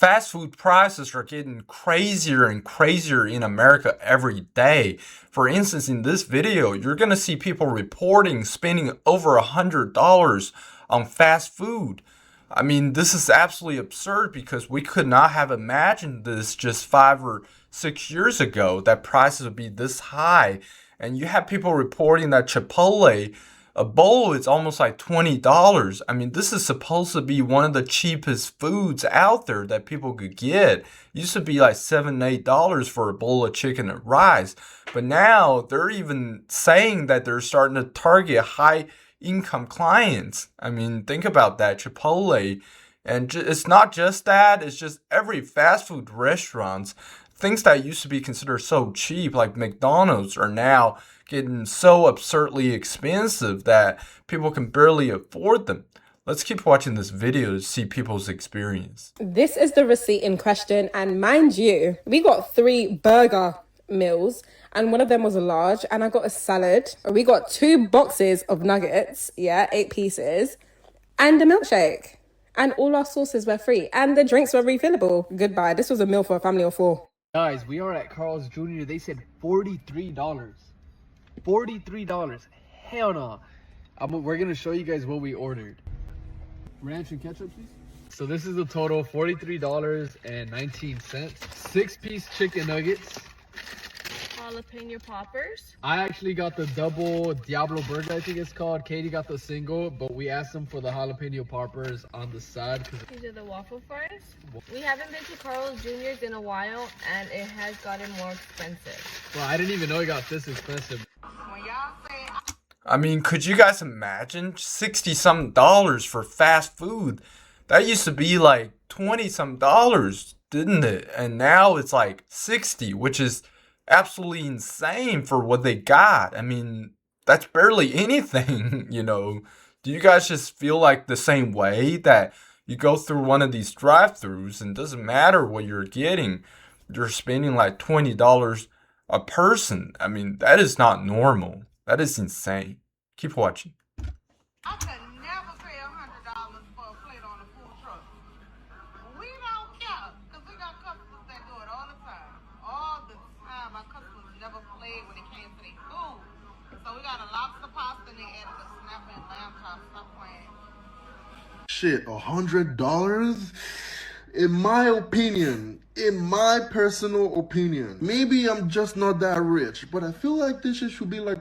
fast food prices are getting crazier and crazier in America every day. For instance, in this video, you're going to see people reporting spending over $100 on fast food. I mean, this is absolutely absurd because we could not have imagined this just 5 or 6 years ago, that prices would be this high. And you have people reporting that Chipotle, a bowl is almost like $20. I mean, this is supposed to be one of the cheapest foods out there that people could get. It used to be like $7, $8 for a bowl of chicken and rice. But now they're even saying that they're starting to target high income clients. I mean, think about that. Chipotle. And it's not just that, it's just every fast food restaurants, things that used to be considered so cheap, like McDonald's, are now getting so absurdly expensive that people can barely afford them. Let's keep watching this video to see people's experience. This is the receipt in question, and mind you, we got 3 burger meals, and one of them was a large, and I got a salad. We got 2 boxes of nuggets, 8 pieces, and a milkshake. And all our sauces were free, and the drinks were refillable. Goodbye. This was a meal for a family of 4. Guys, we are at Carl's Jr. They said $43. $43. Hell no. We're going to show you guys what we ordered. Ranch and ketchup, please. So this is the total, $43.19. 6-piece chicken nuggets. Jalapeno poppers. I actually got the double Diablo burger, I think it's called. Katie got the single, but we asked them for the jalapeno poppers on the side. These are the waffle fries. We haven't been to Carl's Jr.'s in a while, and it has gotten more expensive. Well, I didn't even know it got this expensive. I mean, could you guys imagine $60-something for fast food? That used to be like $20-something, didn't it? And now it's like 60, which is absolutely insane for what they got. I mean, that's barely anything, you know. Do you guys just feel like the same way, that you go through one of these drive-thrus and it doesn't matter what you're getting, you're spending like $20 a person? I mean, that is not normal. That is insane. Keep watching. I could never pay $100 for a plate on a food truck. We don't care, because we got customers that do it all the time. All the time. Our customers never played when it came to their food. So we got a lobster pasta and they added a snapper and lamb chop. Stop playing. Shit, $100? In my opinion, in my personal opinion, maybe I'm just not that rich, but I feel like this shit should be like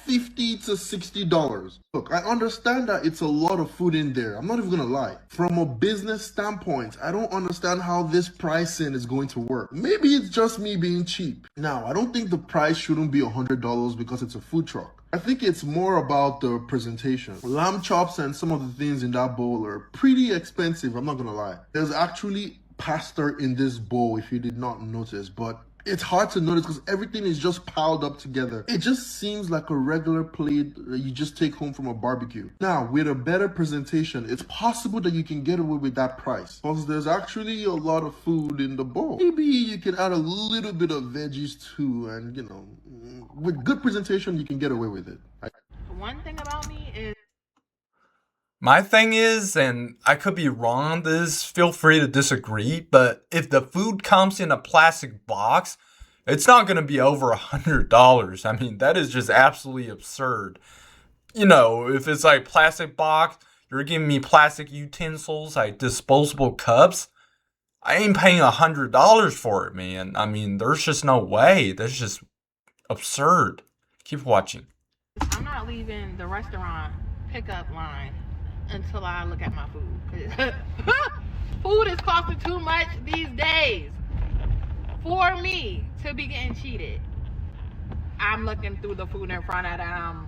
$50 to $60. Look, I understand that it's a lot of food in there. I'm not even gonna lie. From a business standpoint, I don't understand how this pricing is going to work. Maybe it's just me being cheap. Now, I don't think the price shouldn't be $100 because it's a food truck. I think it's more about the presentation. Lamb chops and some of the things in that bowl are pretty expensive, I'm not gonna lie. There's actually pasta in this bowl, if you did not notice, but it's hard to notice because everything is just piled up together. It just seems like a regular plate that you just take home from a barbecue. Now, with a better presentation, it's possible that you can get away with that price because there's actually a lot of food in the bowl. Maybe you can add a little bit of veggies too, and you know, with good presentation, you can get away with it. One thing about me is, My thing is, and I could be wrong on this, feel free to disagree, but if the food comes in a plastic box, it's not going to be over $100. I mean, that is just absolutely absurd. You know, if it's like plastic box, you're giving me plastic utensils, like disposable cups, I ain't paying $100 for it, man. I mean, there's just no way. That's just absurd. Keep watching. I'm not leaving the restaurant pickup line until I look at my food. 'Cause food is costing too much these days for me to be getting cheated. I'm looking through the food in front of them.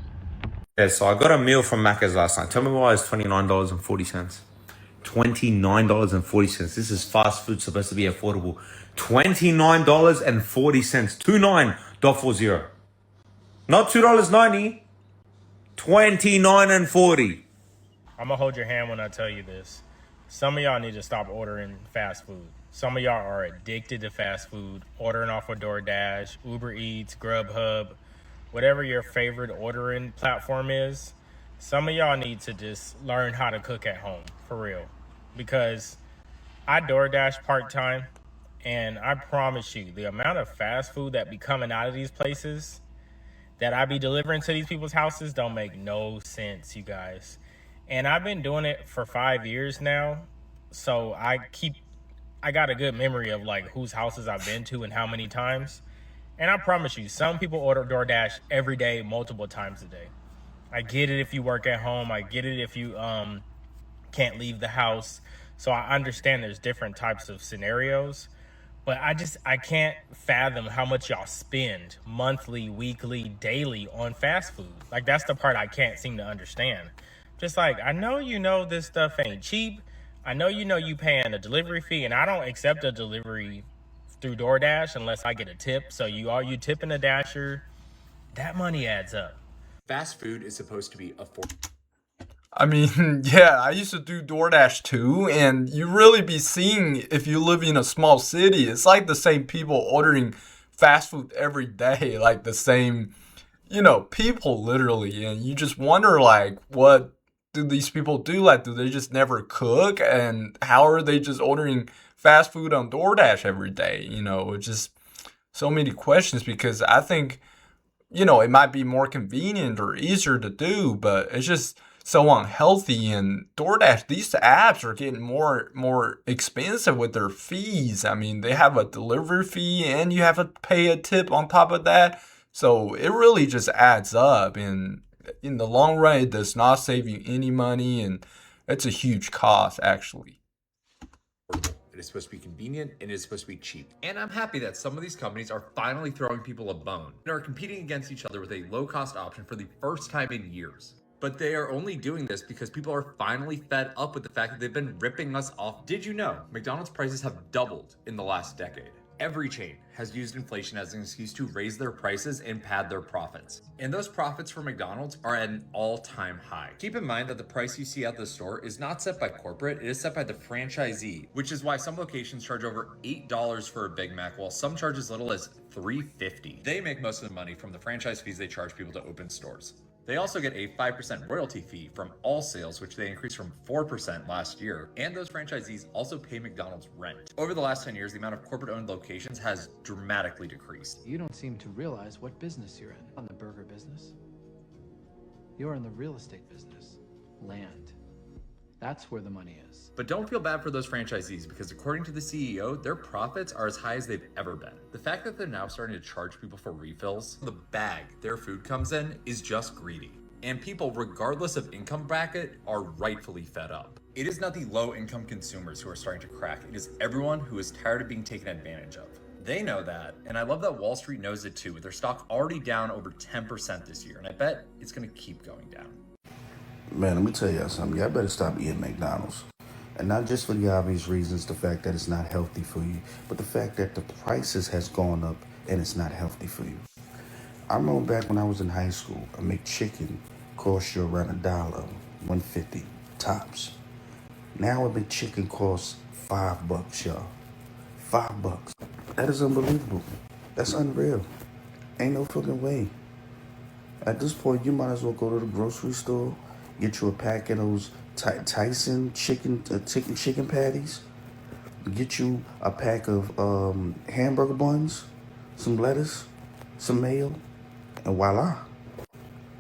Yeah, so I got a meal from Macca's last night. Tell me why it's $29.40. $29.40. This is fast food supposed to be affordable. $29.40. 29.40. Not $2.90. $29.40. I'm gonna hold your hand when I tell you this. Some of y'all need to stop ordering fast food. Some of y'all are addicted to fast food, ordering off of DoorDash, Uber Eats, Grubhub, whatever your favorite ordering platform is. Some of y'all need to just learn how to cook at home, for real. Because I DoorDash part time, and I promise you, the amount of fast food that be coming out of these places that I be delivering to these people's houses don't make no sense, you guys. And I've been doing it for 5 years now, so I got a good memory of like whose houses I've been to and how many times. And I promise you, some people order DoorDash every day, multiple times a day. I get it if you work at home. I get it if you can't leave the house. So I understand there's different types of scenarios, but I can't fathom how much y'all spend monthly, weekly, daily on fast food. Like that's the part I can't seem to understand. Just like I know this stuff ain't cheap. I know you paying a delivery fee, and I don't accept a delivery through DoorDash unless I get a tip. So you tipping a dasher, that money adds up. Fast food is supposed to be affordable. I mean, yeah, I used to do DoorDash too, and you really be seeing if you live in a small city, it's like the same people ordering fast food every day, like the same, people literally, and you just wonder like what do these people do? Like, do they just never cook? And how are they just ordering fast food on DoorDash every day? It's just so many questions because I think it might be more convenient or easier to do, but it's just so unhealthy. And DoorDash, these apps are getting more expensive with their fees. I mean, they have a delivery fee and you have to pay a tip on top of that. So it really just adds up. And in the long run, it does not save you any money. And it's a huge cost, actually. It is supposed to be convenient and it is supposed to be cheap. And I'm happy that some of these companies are finally throwing people a bone and are competing against each other with a low-cost option for the first time in years. But they are only doing this because people are finally fed up with the fact that they've been ripping us off. Did you know McDonald's prices have doubled in the last decade? Every chain has used inflation as an excuse to raise their prices and pad their profits. And those profits for McDonald's are at an all-time high. Keep in mind that the price you see at the store is not set by corporate, it is set by the franchisee, which is why some locations charge over $8 for a Big Mac, while some charge as little as $3.50. They make most of the money from the franchise fees they charge people to open stores. They also get a 5% royalty fee from all sales, which they increased from 4% last year, and those franchisees also pay McDonald's rent. Over the last 10 years, the amount of corporate-owned locations has dramatically decreased. You don't seem to realize what business you're in. On the burger business. You're in the real estate business. Land. That's where the money is. But don't feel bad for those franchisees because according to the CEO, their profits are as high as they've ever been. The fact that they're now starting to charge people for refills, the bag their food comes in, is just greedy. And people, regardless of income bracket, are rightfully fed up. It is not the low-income consumers who are starting to crack. It is everyone who is tired of being taken advantage of. They know that, and I love that Wall Street knows it too, with their stock already down over 10% this year, and I bet it's gonna keep going down. Man, let me tell y'all something. Y'all better stop eating McDonald's. And not just for the obvious reasons, the fact that it's not healthy for you, but the fact that the prices has gone up and it's not healthy for you. I remember back when I was in high school, a McChicken cost you around $1, $1.50 tops. Now a McChicken costs $5, y'all. $5. That is unbelievable. That's unreal. Ain't no fucking way. At this point, you might as well go to the grocery store, get you a pack of those Tyson chicken patties, get you a pack of hamburger buns, some lettuce, some mayo, and voila.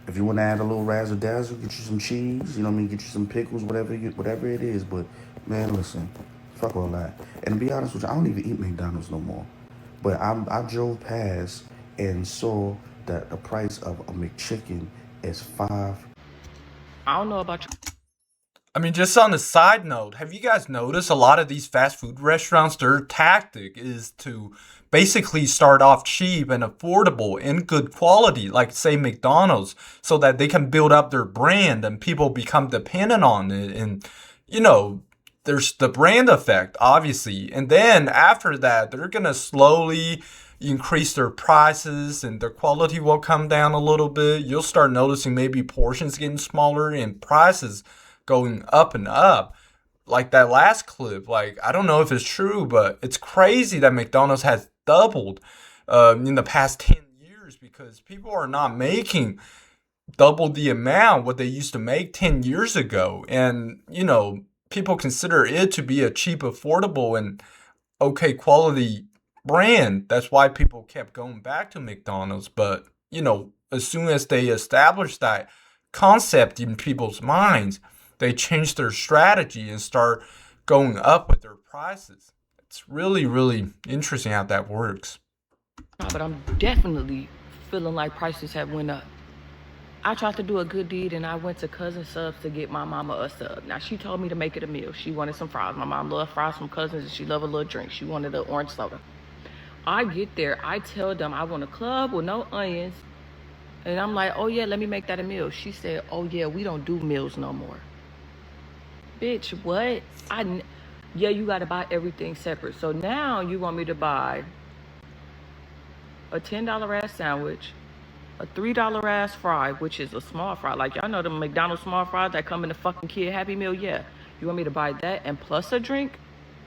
If you want to add a little razzle dazzle, get you some cheese, get you some pickles, whatever it is. But man, listen, fuck all that. And to be honest with you, I don't even eat McDonald's no more. But I drove past and saw that the price of a McChicken is $5. I don't know about you. I mean, just on a side note, have you guys noticed a lot of these fast food restaurants, their tactic is to basically start off cheap and affordable and good quality, like say McDonald's, so that they can build up their brand and people become dependent on it. And, there's the brand effect, obviously. And then after that, they're going to slowly increase their prices and their quality will come down a little bit. You'll start noticing maybe portions getting smaller and prices going up and up. Like that last clip, like I don't know if it's true, but it's crazy that McDonald's has doubled in the past 10 years because people are not making double the amount what they used to make 10 years ago. And, people consider it to be a cheap, affordable, and okay quality brand. That's why people kept going back to McDonald's. But, as soon as they established that concept in people's minds, they changed their strategy and start going up with their prices. It's really, really interesting how that works. But I'm definitely feeling like prices have went up. I tried to do a good deed and I went to Cousin Subs to get my mama a sub. Now she told me to make it a meal. She wanted some fries. My mom loved fries from Cousins and she loved a little drink. She wanted an orange soda. I get there, I tell them I want a club with no onions. And I'm like, oh yeah, let me make that a meal. She said, oh yeah, we don't do meals no more. Bitch, what? Yeah, you gotta buy everything separate. So now you want me to buy a $10 ass sandwich, a $3 ass fry, which is a small fry. Like, y'all know the McDonald's small fries that come in the fucking kid Happy Meal? Yeah. You want me to buy that and plus a drink?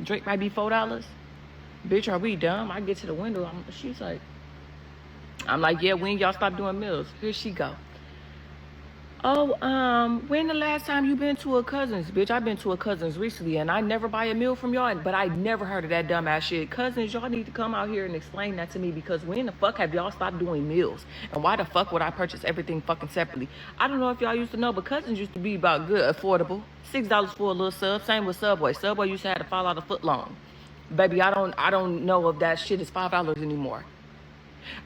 Drink might be $4. Bitch, are we dumb? I get to the window. She's like, I'm like, yeah, when y'all stop doing meals? Here she go. Oh, when the last time you been to a Cousins? Bitch, I've been to a Cousins recently and I never buy a meal from y'all, but I never heard of that dumbass shit. Cousins, y'all need to come out here and explain that to me, because when the fuck have y'all stopped doing meals? And why the fuck would I purchase everything fucking separately? I don't know if y'all used to know, but Cousins used to be about good, affordable. $6 for a little sub. Same with Subway. Subway used to have to fall out a foot long. Baby, I don't know if that shit is $5 anymore.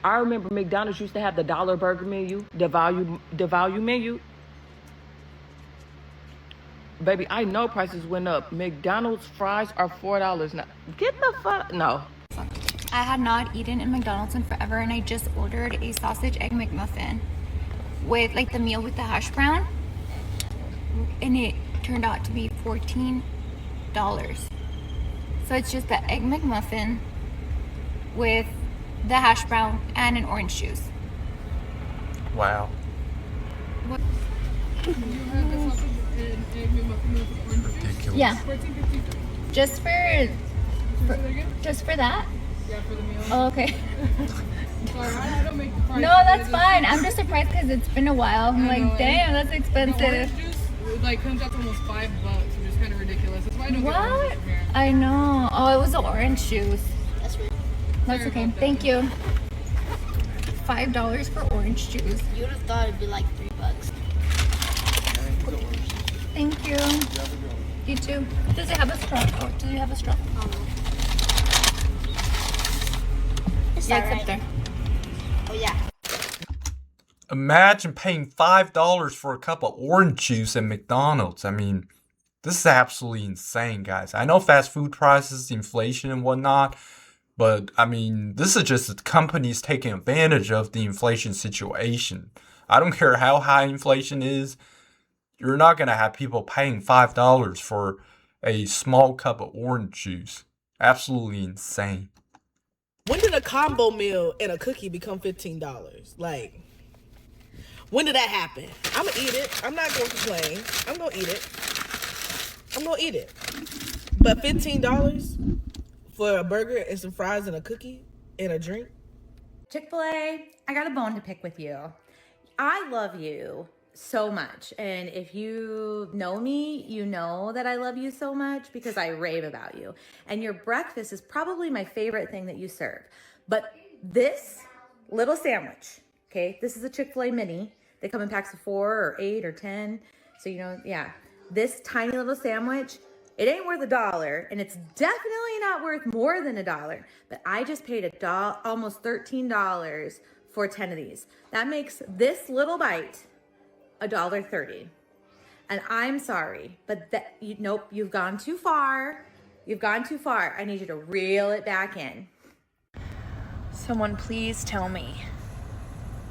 I remember McDonald's used to have the dollar burger menu, the value menu. Baby, I know prices went up. McDonald's fries are $4 now. Get the fuck, no. I had not eaten in McDonald's in forever, and I just ordered a sausage egg McMuffin with like the meal with the hash brown, and it turned out to be $14. So it's just the egg McMuffin with the hash brown and an orange juice. Wow. What? Ridiculous. Yeah. Just for that? Yeah, for the meal. Oh, okay. Sorry, I don't make the price. No, that's fine. I'm just surprised because it's been a while. I'm like, damn, that's expensive. Orange juice, it comes out to almost $5, which is kind of ridiculous. That's why I don't get orange juice here. I know. Oh, it was the orange juice. That's weird. That's okay. Thank you. $5 for orange juice. You would have thought it'd be like $3. Thank you. You too. Does it have a straw? Oh, does it have a straw? Yeah, it's up there. Oh yeah. Imagine paying $5 for a cup of orange juice at McDonald's. I mean, this is absolutely insane, guys. I know fast food prices, inflation and whatnot, but I mean, this is just the companies taking advantage of the inflation situation. I don't care how high inflation is. You're not going to have people paying $5 for a small cup of orange juice. Absolutely insane. When did a combo meal and a cookie become $15? Like, when did that happen? I'm going to eat it. I'm not going to complain. I'm going to eat it. But $15 for a burger and some fries and a cookie and a drink? Chick-fil-A, I got a bone to pick with you. I love you so much, and if you know me, you know that I love you so much because I rave about you, and your breakfast is probably my favorite thing that you serve. But this little sandwich, okay, this is a Chick-fil-A mini. They come in packs of 4 or 8 or 10, so yeah, this tiny little sandwich, it ain't worth $1, and it's definitely not worth more than $1, but I just paid almost $13 for 10 of these. That makes this little bite $1.30. And I'm sorry, but nope, you've gone too far. I need you to reel it back in. Someone please tell me.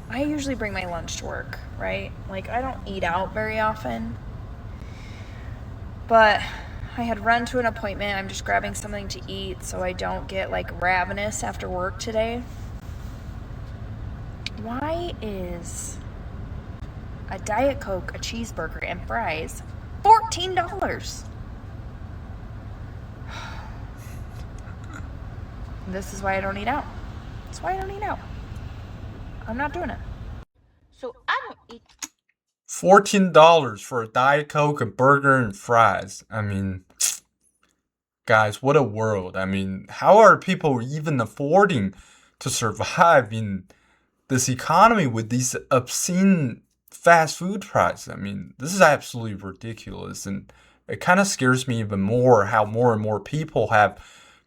I usually bring my lunch to work, right? Like, I don't eat out very often. But I had run to an appointment. I'm just grabbing something to eat so I don't get ravenous after work today. Why is a Diet Coke, a cheeseburger, and fries $14? This is why I don't eat out. That's why I don't eat out. I'm not doing it. So I don't eat $14 for a Diet Coke, a burger, and fries. I mean, guys, what a world. I mean, how are people even affording to survive in this economy with these obscene fast food prices? I mean, this is absolutely ridiculous. And it kind of scares me even more how more and more people have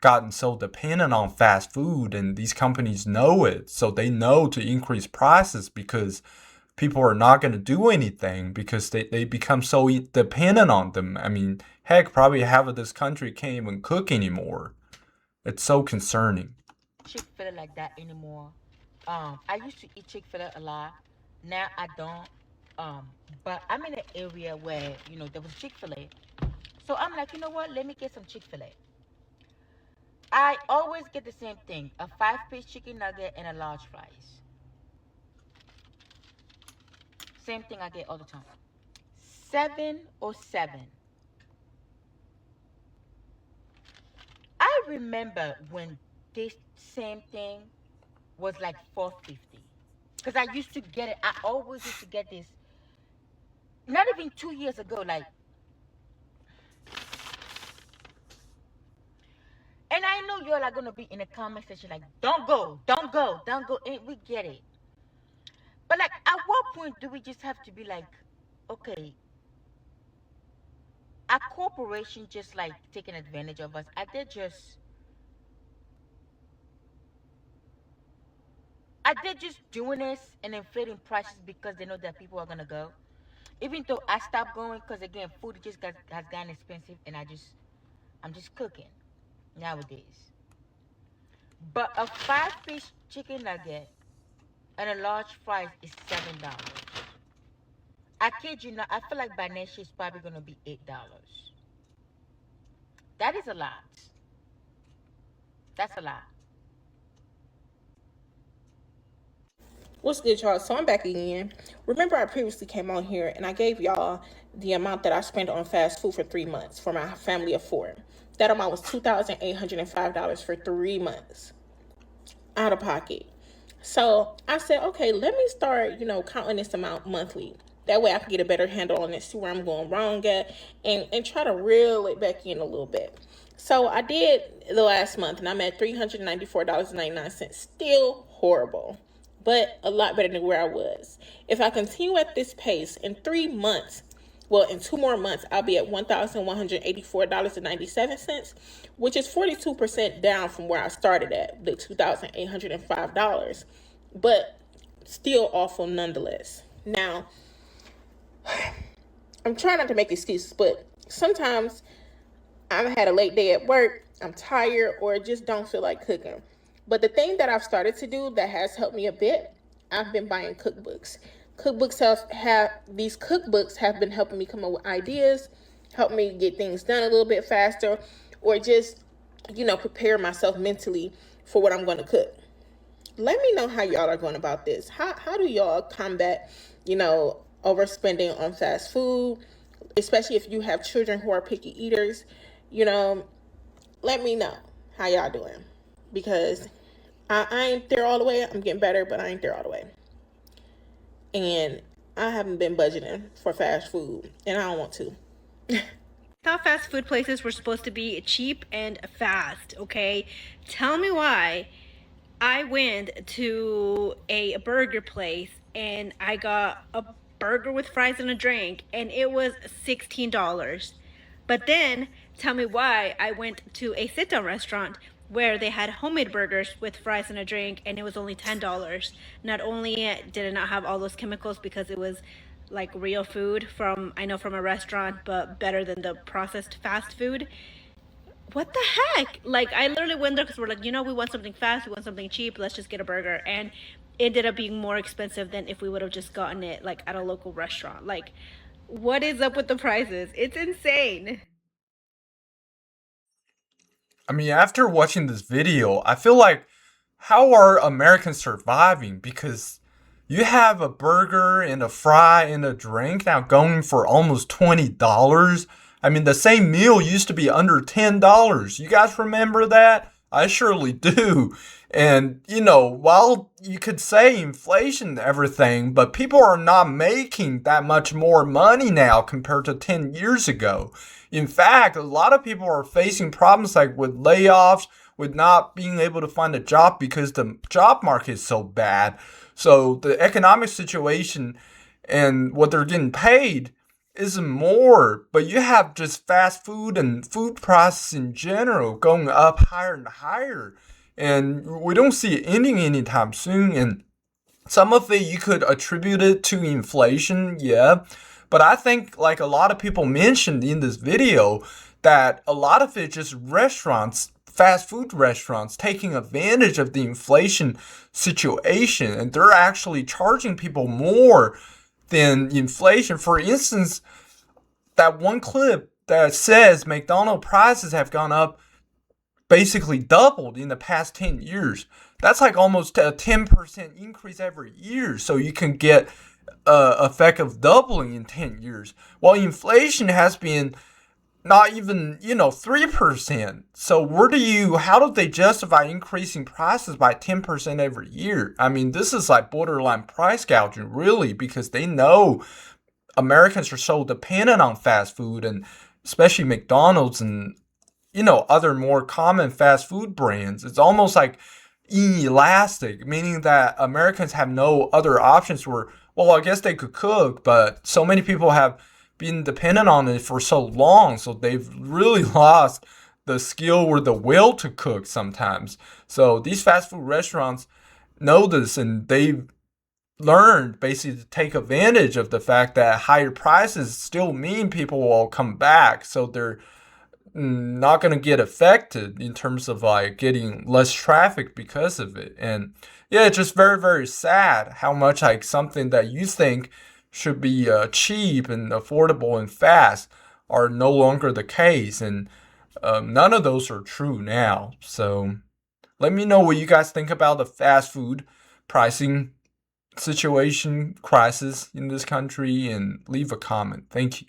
gotten so dependent on fast food, and these companies know it. So they know to increase prices because people are not going to do anything because they become so dependent on them. I mean, heck, probably half of this country can't even cook anymore. It's so concerning. Chick-fil-A like that anymore. I used to eat Chick-fil-A a lot. Now I don't. But I'm in an area where, there was Chick-fil-A. So I'm like, you know what? Let me get some Chick-fil-A. I always get the same thing, a 5-piece chicken nugget and a large fries. Same thing I get all the time. 707. I remember when this same thing was like $4.50. Because I used to get it. I always used to get this. Not even 2 years ago, like. And I know y'all are going to be in the comment section like, don't go, don't go, don't go. And we get it. But like, at what point do we just have to be like, okay, a corporation just like taking advantage of us? Are they just doing this and inflating prices because they know that people are gonna go? Even though I stopped going because again, food has gotten expensive, and I'm just cooking nowadays. But a 5-piece chicken nugget and a large fries is $7. I kid you not. I feel like by next year it's probably gonna be $8. That is a lot. That's a lot. What's good, y'all? So I'm back again. Remember, I previously came on here and I gave y'all the amount that I spent on fast food for 3 months for my family of 4. That amount was $2,805 for 3 months out of pocket. So I said, okay, let me start, counting this amount monthly. That way I can get a better handle on it, see where I'm going wrong at, and try to reel it back in a little bit. So I did the last month, and I'm at $394.99. Still horrible, but a lot better than where I was. If I continue at this pace in 3 months, well, in 2 more months, I'll be at $1,184.97, which is 42% down from where I started at, the $2,805, but still awful nonetheless. Now, I'm trying not to make excuses, but sometimes I've had a late day at work, I'm tired, or just don't feel like cooking. But the thing that I've started to do that has helped me a bit, I've been buying cookbooks. These cookbooks have been helping me come up with ideas, help me get things done a little bit faster, or just, prepare myself mentally for what I'm going to cook. Let me know how y'all are going about this. How do y'all combat, overspending on fast food, especially if you have children who are picky eaters? Let me know how y'all doing, because I ain't there all the way. I'm getting better, but I ain't there all the way. And I haven't been budgeting for fast food, and I don't want to. I thought fast food places were supposed to be cheap and fast, okay? Tell me why I went to a burger place and I got a burger with fries and a drink, and it was $16. But then tell me why I went to a sit-down restaurant where they had homemade burgers with fries and a drink, and it was only $10. Not only did it not have all those chemicals because it was like real food from a restaurant, but better than the processed fast food. What the heck? Like, I literally went there because we're like, we want something fast, we want something cheap, let's just get a burger. And it ended up being more expensive than if we would have just gotten it like at a local restaurant. Like, what is up with the prices? It's insane. I mean, after watching this video, I feel like, how are Americans surviving? Because you have a burger and a fry and a drink now going for almost $20. I mean, the same meal used to be under $10. You guys remember that? I surely do. And, you know, while you could say inflation and everything, but people are not making that much more money now compared to 10 years ago. In fact, a lot of people are facing problems like with layoffs, with not being able to find a job because the job market is so bad. So the economic situation and what they're getting paid isn't more, but you have just fast food and food prices in general going up higher and higher. And we don't see it ending anytime soon. And some of it you could attribute it to inflation, yeah. But I think, like a lot of people mentioned in this video, that a lot of it just restaurants, fast food restaurants, taking advantage of the inflation situation. And they're actually charging people more than inflation. For instance, that one clip that says McDonald's prices have gone up basically doubled in the past 10 years. That's like almost a 10% increase every year. So you can get effect of doubling in 10 years. While inflation has been not even, 3%. So how do they justify increasing prices by 10% every year? I mean, this is like borderline price gouging, really, because they know Americans are so dependent on fast food, and especially McDonald's and other more common fast food brands. It's almost like inelastic, meaning that Americans have no other options where, well, I guess they could cook, but so many people have been dependent on it for so long, so they've really lost the skill or the will to cook sometimes. So these fast food restaurants know this, and they've learned basically to take advantage of the fact that higher prices still mean people will come back. So they're not going to get affected in terms of like getting less traffic because of it. And yeah, it's just very, very sad how much like something that you think should be cheap and affordable and fast are no longer the case. And none of those are true now. So let me know what you guys think about the fast food pricing situation crisis in this country, and leave a comment. Thank you.